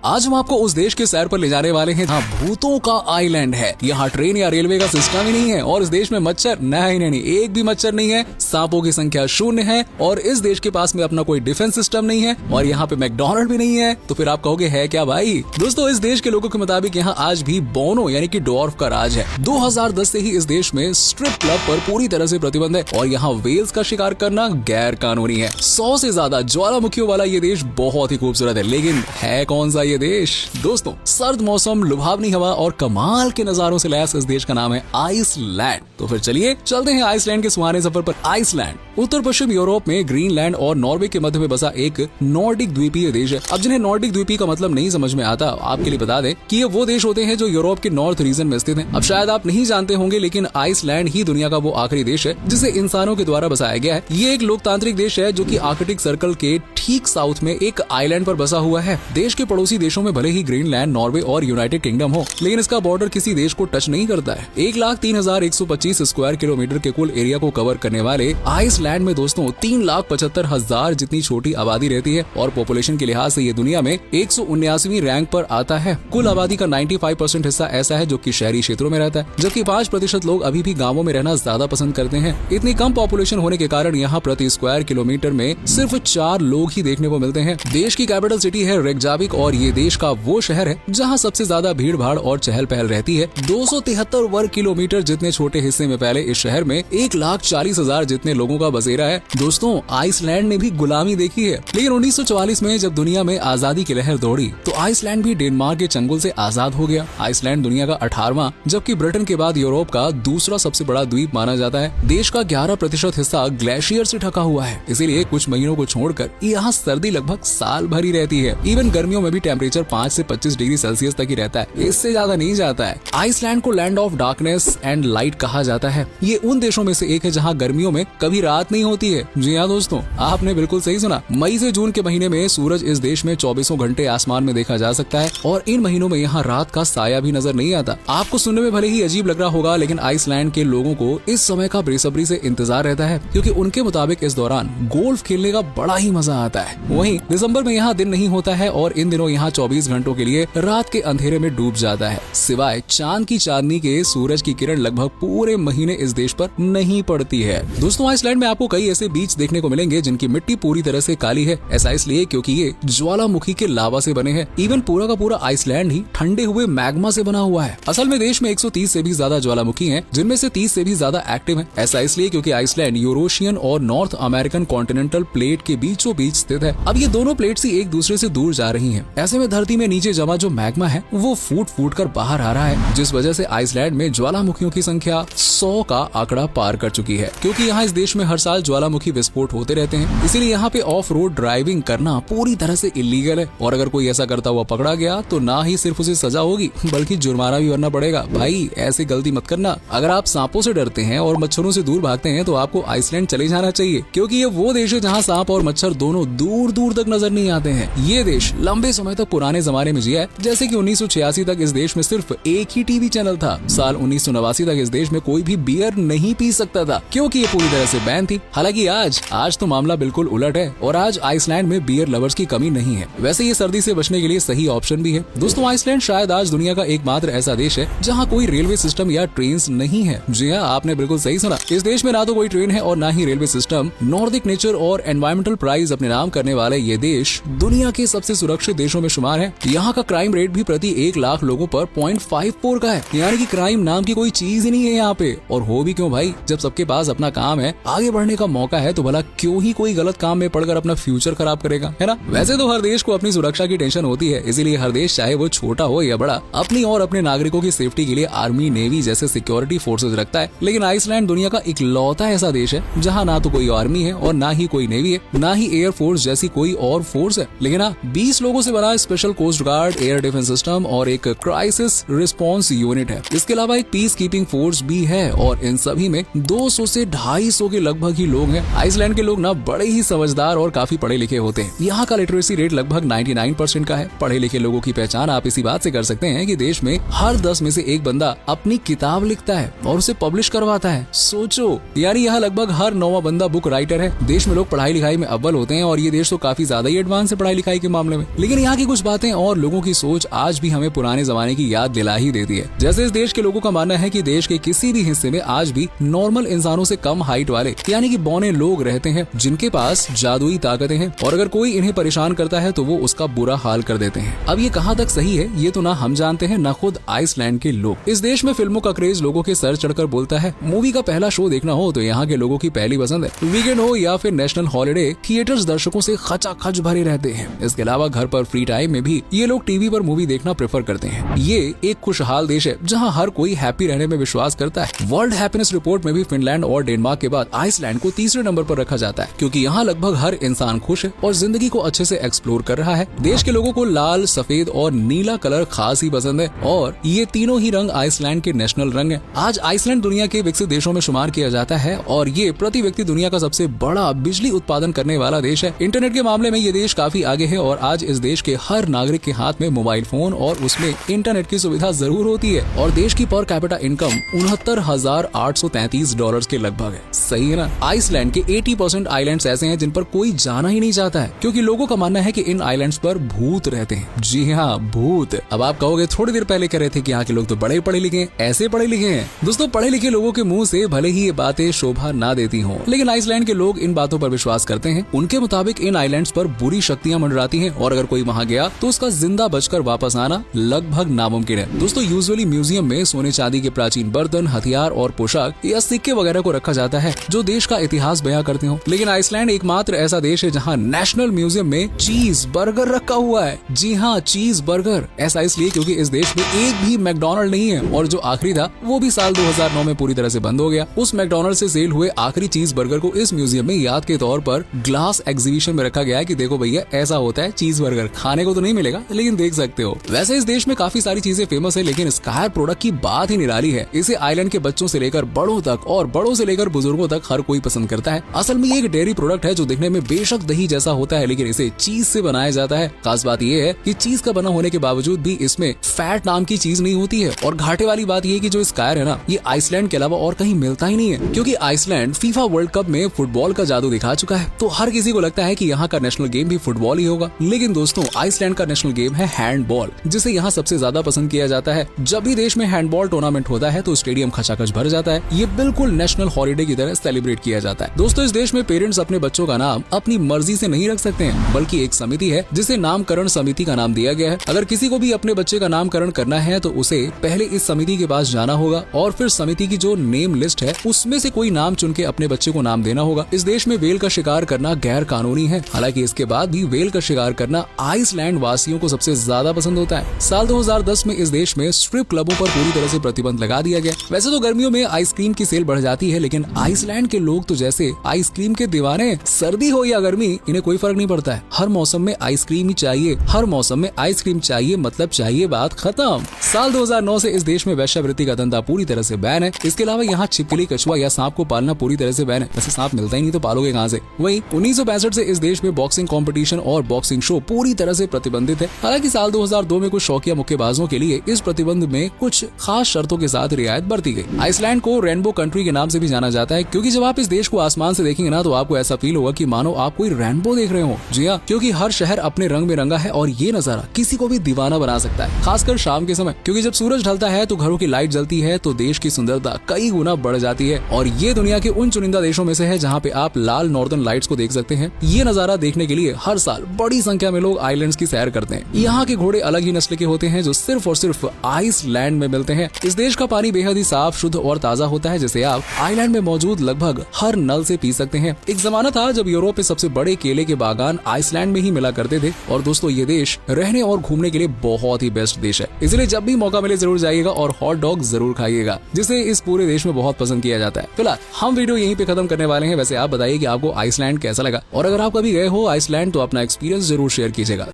आज हम आपको उस देश के सैर पर ले जाने वाले हैं जहाँ भूतों का आइलैंड है। यहाँ ट्रेन या रेलवे का सिस्टम ही नहीं है और इस देश में मच्छर नहीं, एक भी मच्छर नहीं है। सांपों की संख्या 0 है और इस देश के पास में अपना कोई डिफेंस सिस्टम नहीं है और यहाँ पे मैकडोनल्ड भी नहीं है। तो फिर आप कहोगे है क्या भाई? दोस्तों, इस देश के लोगों के मुताबिक यहाँ आज भी बोनो यानी कि ड्वार्फ का राज है। 2010 से ही इस देश में स्ट्रिप क्लब पर पूरी तरह से प्रतिबंध है और यहाँ वेल्स का शिकार करना गैर कानूनी है। 100 से ज्यादा ज्वालामुखियों वाला ये देश बहुत ही खूबसूरत है, लेकिन है कौन सा ये देश? दोस्तों, सर्द मौसम, लुभावनी हवा और कमाल के नजारों से लैस इस देश का नाम है आइसलैंड। तो फिर चलिए चलते हैं आइसलैंड के सुहाने सफर पर। आइसलैंड उत्तर पश्चिम यूरोप में ग्रीनलैंड और नॉर्वे के मध्य में बसा एक नॉर्डिक द्वीपीय देश है। अब जिन्हें नॉर्डिक द्वीपीय का मतलब नहीं समझ में आता, आपके लिए बता दें कि ये वो देश होते हैं जो यूरोप के नॉर्थ रीजन में स्थित हैं। अब शायद आप नहीं जानते होंगे, लेकिन आइसलैंड ही दुनिया का वो आखिरी देश है जिसे इंसानों के द्वारा बसाया गया है। ये एक लोकतांत्रिक देश है जो कि आर्कटिक सर्कल के ठीक साउथ में एक आइलैंड पर बसा हुआ है। देश के पड़ोसी देशों में भले ही ग्रीनलैंड, नॉर्वे और यूनाइटेड किंगडम हो, लेकिन इसका बॉर्डर किसी देश को टच नहीं करता है। 1,03,125 स्क्वायर किलोमीटर के कुल एरिया को कवर करने वाले आइसलैंड में दोस्तों 3,75,000 जितनी छोटी आबादी रहती है और पॉपुलेशन के लिहाज से ये दुनिया में 179वीं रैंक पर आता है। कुल आबादी का 95% हिस्सा ऐसा है जो कि शहरी क्षेत्रों में रहता है, जबकि 5% लोग अभी भी गाँवों में रहना ज्यादा पसंद करते हैं। इतनी कम पॉपुलेशन होने के कारण यहाँ प्रति स्क्वायर किलोमीटर में सिर्फ 4 लोग ही देखने को मिलते हैं। देश की कैपिटल सिटी है रेकजाविक और ये देश का वो शहर है जहाँ सबसे ज्यादा भीड़ भाड़ और चहल पहल रहती है। 273 वर्ग किलोमीटर जितने छोटे हिस्से में फैले इस शहर में 1,40,000 जितने लोगों का बसेरा है। दोस्तों, आइसलैंड ने भी गुलामी देखी है, लेकिन 1944 में जब दुनिया में आजादी की लहर दौड़ी तो आइसलैंड भी डेनमार्क के चंगुल से आजाद हो गया। आइसलैंड दुनिया का 18वां जबकि ब्रिटेन के बाद यूरोप का दूसरा सबसे बड़ा द्वीप माना जाता है। देश का 11% हिस्सा ग्लेशियर से ढका हुआ है, इसीलिए कुछ महीनों को छोड़कर यहाँ सर्दी लगभग साल भर ही रहती है। इवन गर्मियों में भी टेम्परेचर 5 से 25 डिग्री सेल्सियस तक ही रहता है, इससे ज्यादा नहीं जाता है। आइसलैंड को land of darkness and light कहा जाता है। ये उन देशों में से एक है जहाँ गर्मियों में कभी रात नहीं होती है। जी हाँ दोस्तों, आपने बिल्कुल सही सुना। मई से जून के महीने में सूरज इस देश में 24 घंटे आसमान में देखा जा सकता है और इन महीनों में यहाँ रात का साया भी नजर नहीं आता। आपको सुनने में भले ही अजीब लग रहा होगा, लेकिन आइसलैंड के लोगों को इस समय का बेसब्री से इंतजार रहता है, क्योंकि उनके मुताबिक इस दौरान गोल्फ खेलने का बड़ा ही मजा आता है। वहीं दिसंबर में यहाँ दिन नहीं होता है और इन दिनों यहाँ 24 घंटों के लिए रात के अंधेरे में डूब जाता है। सिवाय चांद की चांदनी के सूरज की किरण लगभग पूरे महीने इस देश पर नहीं पड़ती है। दोस्तों, आइसलैंड में आपको कई ऐसे बीच देखने को मिलेंगे जिनकी मिट्टी पूरी तरह से काली है। ऐसा इसलिए क्योंकि ये ज्वालामुखी के लावा से बने हैं। इवन पूरा का पूरा आइसलैंड ही ठंडे हुए मैग्मा से बना हुआ है। असल में देश में 130 से भी ज्यादा ज्वालामुखी हैं, जिनमें से 30 से भी ज्यादा एक्टिव हैं। ऐसा इसलिए क्योंकि आइसलैंड यूरोशियन और नॉर्थ अमेरिकन कॉन्टिनेंटल प्लेट के बीचों बीच स्थित है। अब ये दोनों प्लेट्स ही एक दूसरे से दूर जा रही हैं। ऐसे में धरती में नीचे जमा जो मैग्मा है वो फूट कर बाहर आ रहा है, जिस वजह से आइसलैंड में ज्वालामुखियों की संख्या 100 का आंकड़ा पार कर चुकी है। क्योंकि यहाँ इस देश में हर साल ज्वालामुखी विस्फोट होते रहते हैं, इसीलिए यहाँ पे ऑफ रोड ड्राइविंग करना पूरी तरह से इलीगल है और अगर कोई ऐसा करता हुआ पकड़ा गया तो ना ही सिर्फ उसे सजा होगी बल्कि जुर्माना भी भरना पड़ेगा। भाई, ऐसी गलती मत करना। अगर आप सांपों से डरते हैं और मच्छरों से दूर भागते हैं तो आपको आइसलैंड चले जाना चाहिए, क्योंकि ये वो देश है जहाँ सांप और मच्छर दोनों दूर दूर तक नजर नहीं आते हैं। ये देश लंबे समय तक पुराने जमाने में जिया है, जैसे कि 1986 तक इस देश में सिर्फ एक ही टीवी चैनल था। साल 1989 तक इस देश में कोई भी बियर नहीं पी सकता था, क्योंकि ये पूरी तरह से बैन थी। हालांकि आज तो मामला बिल्कुल उलट है और आज आइसलैंड में बियर लवर्स की कमी नहीं है। वैसे ये सर्दी से बचने के लिए सही ऑप्शन भी है। दोस्तों, आइसलैंड शायद आज दुनिया का एकमात्र ऐसा देश है जहाँ कोई रेलवे सिस्टम या ट्रेन नहीं है। जी हाँ, आपने बिल्कुल सही सुना। इस देश में ना तो कोई ट्रेन है और ना ही रेलवे सिस्टम। नॉर्डिक नेचर और एनवायरमेंटल प्राइज अपने नाम करने वाले ये देश दुनिया के सबसे सुरक्षित देशों में शुमार है। यहाँ का क्राइम रेट भी प्रति 1 लाख लोगों पर 0.54 का है, यानी कि क्राइम नाम की कोई चीज ही नहीं है यहाँ पे। और हो भी क्यों भाई, जब सबके पास अपना काम है, आगे बढ़ने का मौका है, तो भला क्यों ही कोई गलत काम में पड़कर अपना फ्यूचर खराब करेगा, है ना? वैसे तो हर देश को अपनी सुरक्षा की टेंशन होती है, इसीलिए हर देश चाहे वो छोटा हो या बड़ा, अपनी और अपने नागरिकों की सेफ्टी के लिए आर्मी, नेवी जैसे सिक्योरिटी फोर्सेज रखता है। लेकिन आइसलैंड दुनिया का इकलौता ऐसा देश है जहाँ ना तो कोई आर्मी है और ना ही कोई नेवी है, ना ही एयर फोर्स जैसी कोई और फोर्स है, लेकिन 20 लोगों से बना special coast guard, air defence system और एक क्राइसिस रिस्पांस यूनिट है। इसके अलावा एक पीस कीपिंग फोर्स भी है और इन सभी में 200 से 250 के लगभग ही लोग हैं। आइसलैंड के लोग ना बड़े ही समझदार और काफी पढ़े लिखे होते हैं। यहाँ का लिटरेसी रेट लगभग 99% का है। पढ़े लिखे लोगों की पहचान आप इसी बात से कर सकते हैं कि देश में हर 10 में से एक बंदा अपनी किताब लिखता है और उसे पब्लिश करवाता है। सोचो, यानी यहाँ लगभग हर 9वां बंदा बुक राइटर है। देश में लोग पढ़ाई लिखाई में अव्वल होते हैं और ये देश तो काफी ज्यादा ही एडवांस है पढ़ाई लिखाई के मामले में। लेकिन यहाँ की कुछ कुछ बातें और लोगों की सोच आज भी हमें पुराने जमाने की याद दिला ही देती है। जैसे इस देश के लोगों का मानना है कि देश के किसी भी हिस्से में आज भी नॉर्मल इंसानों से कम हाइट वाले यानी कि बौने लोग रहते हैं जिनके पास जादुई ताकतें हैं और अगर कोई इन्हें परेशान करता है तो वो उसका बुरा हाल कर देते हैं। अब ये कहाँ तक सही है ये तो ना हम जानते हैं ना खुद आइसलैंड के लोग। इस देश में फिल्मों का क्रेज लोगों के सर चढ़कर बोलता है। मूवी का पहला शो देखना हो तो यहाँ के लोगों की पहली पसंद है। वीकेंड हो या फिर नेशनल हॉलिडे, थिएटर्स दर्शकों से खचाखच भरे रहते हैं। इसके अलावा घर पर फ्री टाइम में भी ये लोग टीवी पर मूवी देखना प्रेफर करते हैं। ये एक खुशहाल देश है जहाँ हर कोई हैप्पी रहने में विश्वास करता है। वर्ल्ड हैप्पीनेस रिपोर्ट में भी फिनलैंड और डेनमार्क के बाद आइसलैंड को तीसरे नंबर पर रखा जाता है क्योंकि यहाँ लगभग हर इंसान खुश है और जिंदगी को अच्छे से एक्सप्लोर कर रहा है। देश के लोगों को लाल, सफेद और नीला कलर खास ही पसंद है और ये तीनों ही रंग आइसलैंड के नेशनल रंग है। आज आइसलैंड दुनिया के विकसित देशों में शुमार किया जाता है और ये प्रति व्यक्ति दुनिया का सबसे बड़ा बिजली उत्पादन करने वाला देश है। इंटरनेट के मामले में ये देश काफी आगे है और आज इस देश के हर नागरिक के हाथ में मोबाइल फोन और उसमें इंटरनेट की सुविधा जरूर होती है और देश की पर कैपिटा इनकम $69,833 के लगभग है। सही है ना। आइसलैंड के 80% आइलैंड्स ऐसे हैं जिन पर कोई जाना ही नहीं चाहता है क्योंकि लोगों का मानना है कि इन आइलैंड्स पर भूत रहते हैं। जी हाँ, भूत। अब आप कहोगे थोड़ी देर पहले कह रहे थे कि यहाँ के लोग तो बड़े पढ़े लिखे हैं, ऐसे पढ़े लिखे हैं। दोस्तों, पढ़े लिखे लोगों के मुंह से भले ही ये बातें शोभा ना देती हों, लेकिन आइसलैंड के लोग इन बातों पर विश्वास करते हैं। उनके मुताबिक इन आइलैंड्स पर बुरी शक्तियां मंडराती हैं और अगर कोई वहाँ गया तो उसका जिंदा बचकर वापस आना लगभग नामुमकिन है। दोस्तों, यूजुअली म्यूजियम में सोने चांदी के प्राचीन बर्तन, हथियार और पोशाक या सिक्के वगैरह को रखा जाता है जो देश का इतिहास बयां करते हो। लेकिन आइसलैंड एकमात्र ऐसा देश है जहाँ नेशनल म्यूजियम में चीज बर्गर रखा हुआ है। जी हाँ, चीज बर्गर। ऐसा इसलिए क्योंकि इस देश में एक भी मैकडॉनल्ड नहीं है और जो आखिरी था वो भी साल 2009 में पूरी तरह से बंद हो गया। उस मैकडॉनल्ड से सेल हुए आखिरी चीज बर्गर को इस म्यूजियम में याद के तौर पर ग्लास एग्जीबिशन में रखा गया है कि देखो भैया ऐसा होता है चीज बर्गर। खाने को तो नहीं मिलेगा लेकिन देख सकते हो। वैसे इस देश में काफी सारी चीजें फेमस है लेकिन स्कायर प्रोडक्ट की बात ही निराली है। इसे आइलैंड के बच्चों से लेकर बड़ों तक और बड़ों से लेकर बुजुर्गों तक हर कोई पसंद करता है। असल में ये एक डेयरी प्रोडक्ट है जो दिखने में बेशक दही जैसा होता है लेकिन इसे चीज से बनाया जाता है। खास बात ये है कि चीज का बना होने के बावजूद भी इसमें फैट नाम की चीज नहीं होती है और घाटे वाली बात ये कि जो स्कायर है ना, ये आइसलैंड के अलावा और कहीं मिलता ही नहीं है क्योंकि आइसलैंड फीफा वर्ल्ड कप में फुटबॉल का जादू दिखा चुका है। तो हर किसी को लगता है कि यहाँ का नेशनल गेम भी फुटबॉल ही होगा। लेकिन दोस्तों, आइसलैंड का नेशनल गेम है हैंडबॉल, जिसे यहाँ सबसे ज्यादा पसंद किया जाता है। जब भी देश में हैंडबॉल टूर्नामेंट होता है तो स्टेडियम खचाखच भर जाता है। ये बिल्कुल नेशनल हॉलिडे की तरह सेलिब्रेट किया जाता है। दोस्तों, इस देश में पेरेंट्स अपने बच्चों का नाम अपनी मर्जी से नहीं रख सकते हैं, बल्कि एक समिति है जिसे नामकरण समिति का नाम दिया गया है। अगर किसी को भी अपने बच्चे का नामकरण करना है तो उसे पहले इस समिति के पास जाना होगा और फिर समिति की जो नेम लिस्ट है उसमें से कोई नाम चुन के अपने बच्चे को नाम देना होगा। इस देश में वेल का शिकार करना गैर कानूनी है। हालांकि इसके बाद भी वेल का शिकार करना आइसलैंड वासियों को सबसे ज्यादा पसंद होता है। साल 2010 में इस देश में स्ट्रिप क्लबों पर पूरी तरह से प्रतिबंध लगा दिया गया। वैसे तो गर्मियों में आइसक्रीम की सेल बढ़ जाती है लेकिन आइसलैंड के लोग तो जैसे आइसक्रीम के दीवाने। सर्दी हो या गर्मी, इन्हें कोई फर्क नहीं पड़ता है। हर मौसम में आइसक्रीम ही चाहिए, हर मौसम में आइसक्रीम चाहिए, मतलब चाहिए, बात खत्म। साल 2009 से इस देश में वेश्यावृत्ति का धंधा पूरी तरह से बैन है। इसके अलावा यहाँ छिपकली, कछुआ या सांप को पालना पूरी तरह से बैन है। वैसे सांप मिलता ही नहीं तो पालोगे कहाँ से। वहीं 1965 से इस देश में बॉक्सिंग कंपटीशन और बॉक्सिंग शो पूरी तरह से प्रतिबंधित है। हालांकि साल 2002 में कुछ शौकिया मुक्केबाजों के लिए इस प्रतिबंध में कुछ खास शर्तों के साथ रियायत बरती गई। आइसलैंड को रेनबो कंट्री के नाम से भी जाना जाता है क्योंकि जब आप इस देश को आसमान से देखेंगे ना तो आपको ऐसा फील होगा कि मानो आप कोई रेनबो देख रहे हो। जी हाँ, क्योंकि हर शहर अपने रंग में रंगा है और ये नजारा किसी को भी दीवाना बना सकता है, खासकर शाम के समय, क्योंकि जब सूरज ढलता है तो घरों की लाइट जलती है तो देश की सुंदरता कई गुना बढ़ जाती है। और ये दुनिया के उन चुनिंदा देशों में से है जहाँ पे आप लाल नॉर्दर्न लाइट्स को देख सकते हैं। ये नजारा देखने के लिए हर साल बड़ी संख्या में लोग आइलैंड्स की सैर करते हैं। यहाँ के घोड़े अलग ही नस्ल के होते हैं जो सिर्फ और सिर्फ आइसलैंड में मिलते हैं। इस देश का पानी बेहद ही साफ, शुद्ध और ताजा होता है जिसे आप आइलैंड में मौजूद लगभग हर नल से पी सकते हैं। एक जमाना था जब यूरोप में सबसे बड़े केले के बागान आइसलैंड में ही मिला करते थे। और दोस्तों, ये देश रहने और घूमने के लिए बहुत ही बेस्ट देश है, इसलिए जब भी मौका मिले जरूर जाइएगा और हॉट डॉग जरूर खाइएगा, जिसे इस पूरे देश में बहुत पसंद किया जाता है। फिलहाल हम वीडियो यहीं पे खत्म करने वाले हैं। वैसे आप बताइए कि आपको आइसलैंड कैसा लगा और अगर आप कभी गए हो आइसलैंड तो अपना एक्सपीरियंस जरूर शेयर कीजिएगा।